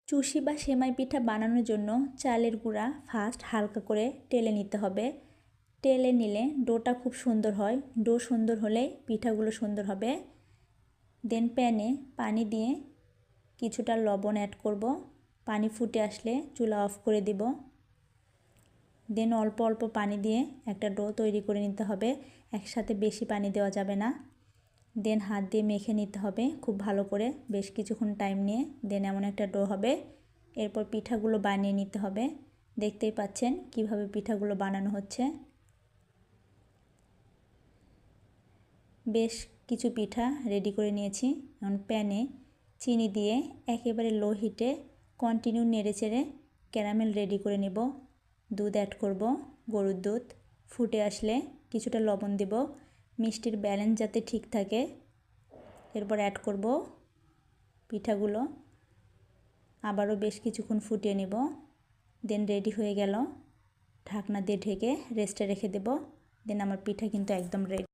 চুষি বা সেমাই পিঠা বানানোর জন্য চালের গুঁড়া ফার্স্ট হালকা করে টেলে নিতে হবে। টেলে নিলে ডোটা খুব সুন্দর হয়। ডো সুন্দর হলে পিঠাগুলো সুন্দর হবে। দেন প্যানে পানি দিয়ে কিছুটা লবণ অ্যাড করব। পানি ফুটে আসলে চুলা অফ করে দিব। দেন অল্প অল্প পানি দিয়ে একটা ডো তৈরি করে নিতে হবে। একসাথে বেশি পানি দেওয়া যাবে না। দেন হাত দিয়ে মেখে নিতে হবে খুব ভালো করে, বেশ কিছুক্ষণ টাইম নিয়ে। দেন এমন একটা ডো হবে। এরপর পিঠাগুলো বানিয়ে নিতে হবে। দেখতেই পাচ্ছেন কিভাবে পিঠাগুলো বানানো হচ্ছে। বেশ কিছু পিঠা রেডি করে নিয়েছি। এখন প্যানে চিনি দিয়ে একেবারে লো হিটে কন্টিনিউ নেড়েচেড়ে ক্যারামেল রেডি করে নেব। দুধ অ্যাড করব, গরুর দুধ। ফুটে আসলে কিছুটা লবণ দেব, মিষ্টির ব্যালেন্স যাতে ঠিক থাকে। এরপর অ্যাড করব পিঠাগুলো, আবারও বেশ কিছুক্ষণ ফুটিয়ে নেব। দেন রেডি হয়ে গেল। ঢাকনা দিয়ে ঢেকে রেস্টে রেখে দেব। দেন আমার পিঠা কিন্তু একদম রেডি।